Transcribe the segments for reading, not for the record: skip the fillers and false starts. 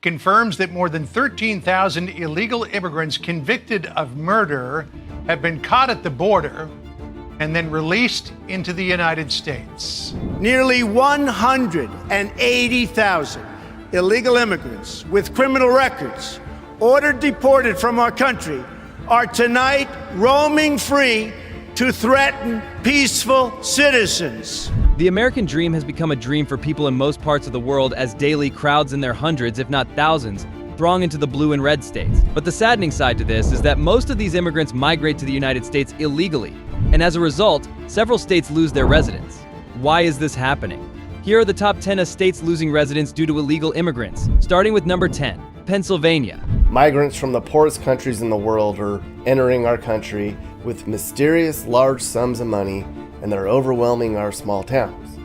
confirms that more than 13,000 illegal immigrants convicted of murder have been caught at the border and then released into the United States. Nearly 180,000 illegal immigrants with criminal records ordered deported from our country are tonight roaming free to threaten peaceful citizens. The American dream has become a dream for people in most parts of the world as daily crowds in their hundreds, if not thousands, throng into the blue and red states. But the saddening side to this is that most of these immigrants migrate to the United States illegally, and as a result, several states lose their residents. Why is this happening? Here are the top 10 of states losing residents due to illegal immigrants, starting with number 10, Pennsylvania. Migrants from the poorest countries in the world are entering our country with mysterious large sums of money, and they're overwhelming our small towns.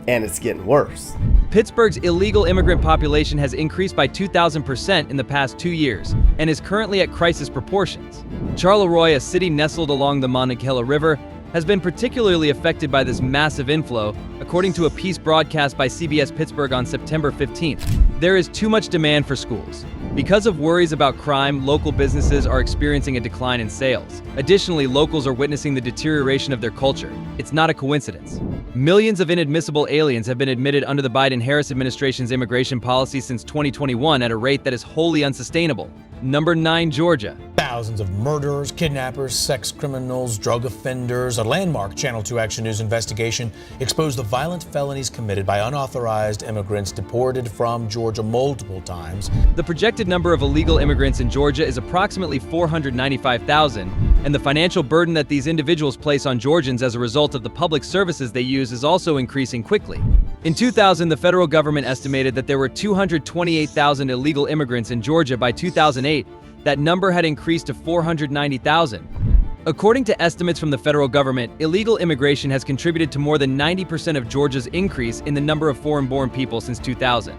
And it's getting worse. Pittsburgh's illegal immigrant population has increased by 2,000% in the past 2 years and is currently at crisis proportions. Charleroi, a city nestled along the Monongahela River, has been particularly affected by this massive inflow, according to a piece broadcast by CBS Pittsburgh on September 15th. There is too much demand for schools. Because of worries about crime, local businesses are experiencing a decline in sales. Additionally, locals are witnessing the deterioration of their culture. It's not a coincidence. Millions of inadmissible aliens have been admitted under the Biden-Harris administration's immigration policy since 2021 at a rate that is wholly unsustainable. Number 9, Georgia. Thousands of murderers, kidnappers, sex criminals, drug offenders. A landmark Channel 2 Action News investigation exposed the violent felonies committed by unauthorized immigrants deported from Georgia multiple times. The projected number of illegal immigrants in Georgia is approximately 495,000, and the financial burden that these individuals place on Georgians as a result of the public services they use is also increasing quickly. In 2000, the federal government estimated that there were 228,000 illegal immigrants in Georgia. By 2008, that number had increased to 490,000. According to estimates from the federal government, illegal immigration has contributed to more than 90% of Georgia's increase in the number of foreign-born people since 2000.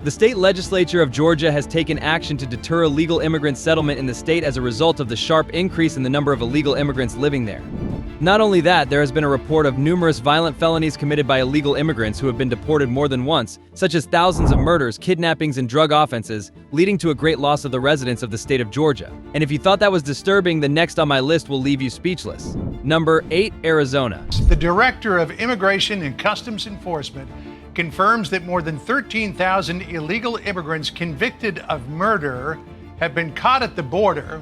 The state legislature of Georgia has taken action to deter illegal immigrant settlement in the state as a result of the sharp increase in the number of illegal immigrants living there. Not only that, there has been a report of numerous violent felonies committed by illegal immigrants who have been deported more than once, such as thousands of murders, kidnappings, and drug offenses, leading to a great loss of the residents of the state of Georgia. And if you thought that was disturbing, the next on my list will leave you speechless. Number 8, Arizona. The Director of Immigration and Customs Enforcement confirms that more than 13,000 illegal immigrants convicted of murder have been caught at the border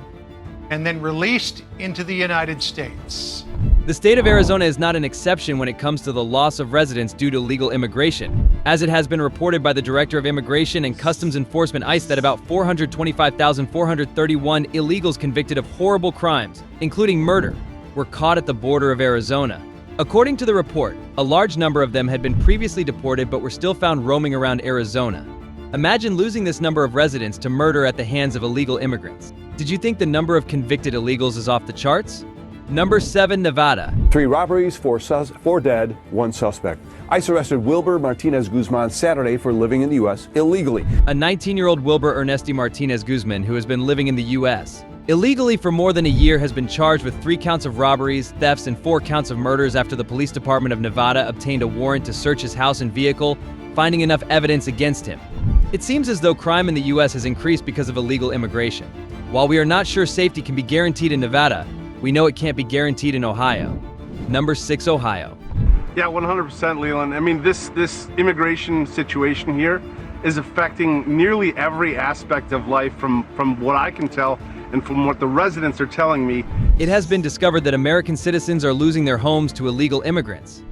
and then released into the United States. The state of Arizona is not an exception when it comes to the loss of residents due to illegal immigration, as it has been reported by the Director of Immigration and Customs Enforcement ICE that about 425,431 illegals convicted of horrible crimes, including murder, were caught at the border of Arizona. According to the report, a large number of them had been previously deported but were still found roaming around Arizona. Imagine losing this number of residents to murder at the hands of illegal immigrants. Did you think the number of convicted illegals is off the charts? Number 7, Nevada. 3 robberies, 4 dead, 1 suspect. ICE arrested Wilbur Martinez Guzman Saturday for living in the U.S. illegally. A 19-year-old Wilbur Ernesti Martinez Guzman, who has been living in the U.S. illegally for more than a year, has been charged with 3 counts of robberies, thefts, and 4 counts of murders after the police department of Nevada obtained a warrant to search his house and vehicle, finding enough evidence against him. It seems as though crime in the U.S. has increased because of illegal immigration. While we are not sure safety can be guaranteed in Nevada, we know it can't be guaranteed in Ohio. Number 6, Ohio. Yeah, 100%, Leland. I mean, this immigration situation here is affecting nearly every aspect of life from what I can tell and from what the residents are telling me. It has been discovered that American citizens are losing their homes to illegal immigrants.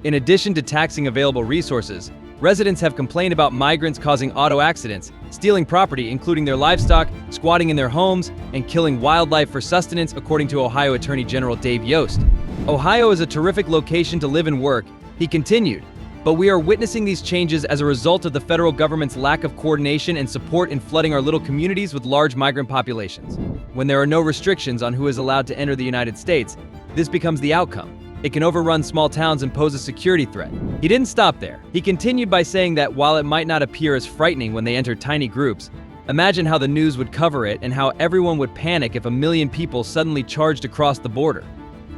In addition to taxing available resources, residents have complained about migrants causing auto accidents, stealing property, including their livestock, squatting in their homes, and killing wildlife for sustenance, according to Ohio Attorney General Dave Yost. Ohio is a terrific location to live and work, he continued, but we are witnessing these changes as a result of the federal government's lack of coordination and support in flooding our little communities with large migrant populations. When there are no restrictions on who is allowed to enter the United States, this becomes the outcome. It can overrun small towns and pose a security threat. He didn't stop there. He continued by saying that while it might not appear as frightening when they enter tiny groups, imagine how the news would cover it and how everyone would panic if 1 million people suddenly charged across the border.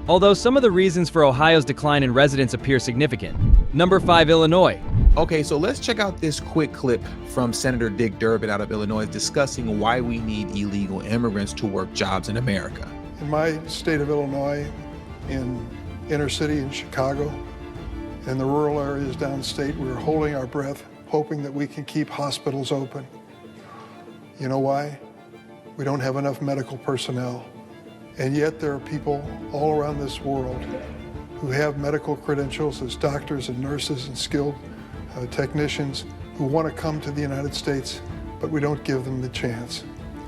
although some of the reasons for Ohio's decline in residents appear significant. Number 5, Illinois. Okay, so let's check out this quick clip from Senator Dick Durbin out of Illinois discussing why we need illegal immigrants to work jobs in America. In my state of Illinois, in inner city in Chicago, in the rural areas downstate, we're holding our breath, hoping that we can keep hospitals open. You know why? We don't have enough medical personnel. And yet there are people all around this world who have medical credentials as doctors and nurses and skilled technicians who want to come to the United States, but we don't give them the chance.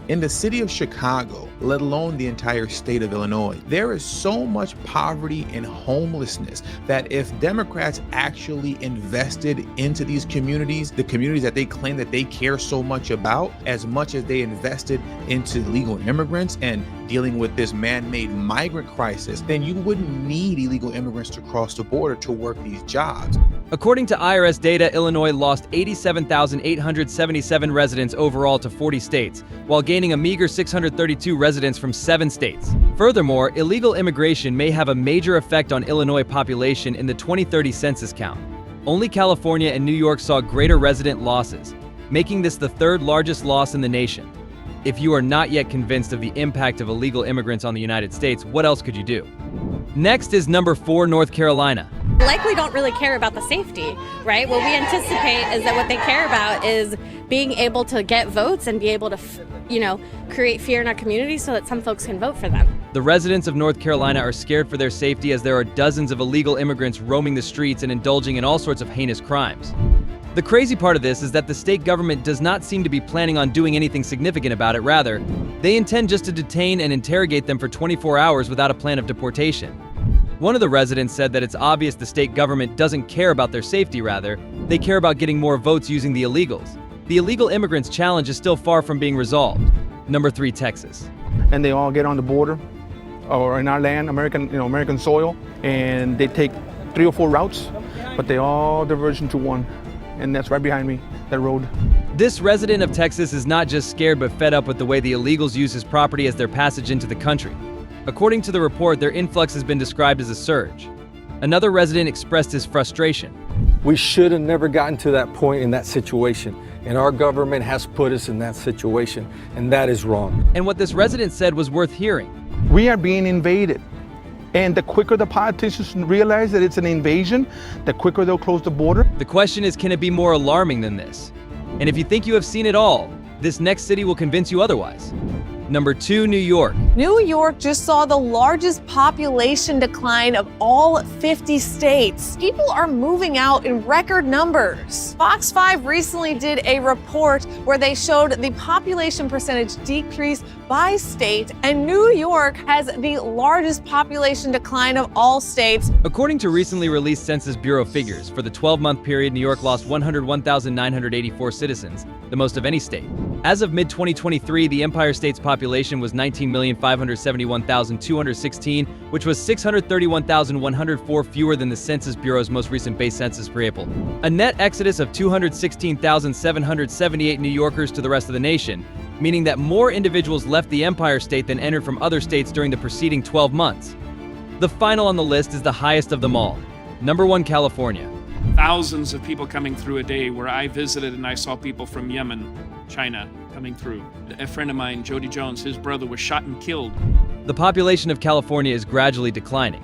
In the city of Chicago, let alone the entire state of Illinois, there is so much poverty and homelessness that if Democrats actually invested into these communities, the communities that they claim that they care so much about, as much as they invested into legal immigrants and dealing with this man-made migrant crisis, then you wouldn't need illegal immigrants to cross the border to work these jobs. According to IRS data, Illinois lost 87,877 residents overall to 40 states, while gaining a meager 632 residents from 7 states. Furthermore, illegal immigration may have a major effect on Illinois population in the 2030 census count. Only California and New York saw greater resident losses, making this the 3rd largest loss in the nation. If you are not yet convinced of the impact of illegal immigrants on the United States, what else could you do? Next is number 4, North Carolina. Likely don't really care about the safety, right? What we anticipate is that what they care about is being able to get votes and be able to, create fear in our community so that some folks can vote for them. The residents of North Carolina are scared for their safety as there are dozens of illegal immigrants roaming the streets and indulging in all sorts of heinous crimes. The crazy part of this is that the state government does not seem to be planning on doing anything significant about it. Rather, they intend just to detain and interrogate them for 24 hours without a plan of deportation. One of the residents said that it's obvious the state government doesn't care about their safety, rather, they care about getting more votes using the illegals. The illegal immigrants challenge is still far from being resolved. Number 3, Texas. And they all get on the border or in our land, American soil, and they take 3 or 4 routes, but they all diverge into one. And that's right behind me, that road. This resident of Texas is not just scared but fed up with the way the illegals use his property as their passage into the country. According to the report, their influx has been described as a surge. Another resident expressed his frustration. We should have never gotten to that point in that situation, and our government has put us in that situation, and that is wrong. And what this resident said was worth hearing. We are being invaded. And the quicker the politicians realize that it's an invasion, the quicker they'll close the border. The question is, can it be more alarming than this? And if you think you have seen it all, this next city will convince you otherwise. Number 2, New York. New York just saw the largest population decline of all 50 states. People are moving out in record numbers. Fox 5 recently did a report where they showed the population percentage decrease by state, and New York has the largest population decline of all states. According to recently released Census Bureau figures, for the 12-month period, New York lost 101,984 citizens, the most of any state. As of mid-2023, the Empire State's population was 19,571,216, which was 631,104 fewer than the Census Bureau's most recent base census for April. A net exodus of 216,778 New Yorkers to the rest of the nation, meaning that more individuals left the Empire State than entered from other states during the preceding 12 months. The final on the list is the highest of them all. Number 1, California. Thousands of people coming through a day where I visited and I saw people from Yemen, China, coming through. A friend of mine, Jody Jones, his brother was shot and killed. The population of California is gradually declining.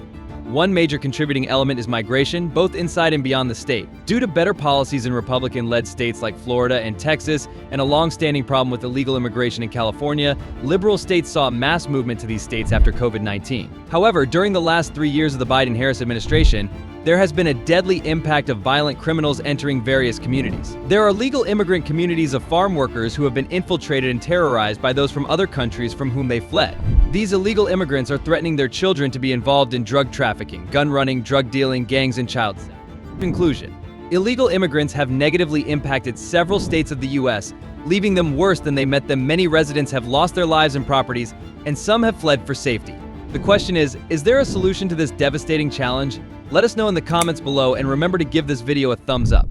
One major contributing element is migration, both inside and beyond the state. Due to better policies in Republican-led states like Florida and Texas, and a long-standing problem with illegal immigration in California, liberal states saw mass movement to these states after COVID-19. However, during the last 3 years of the Biden-Harris administration, there has been a deadly impact of violent criminals entering various communities. There are legal immigrant communities of farm workers who have been infiltrated and terrorized by those from other countries from whom they fled. These illegal immigrants are threatening their children to be involved in drug trafficking, gun running, drug dealing, gangs, and child sex. Conclusion: illegal immigrants have negatively impacted several states of the U.S., leaving them worse than they met them. Many residents have lost their lives and properties, and some have fled for safety. The question is there a solution to this devastating challenge? Let us know in the comments below, and remember to give this video a thumbs up.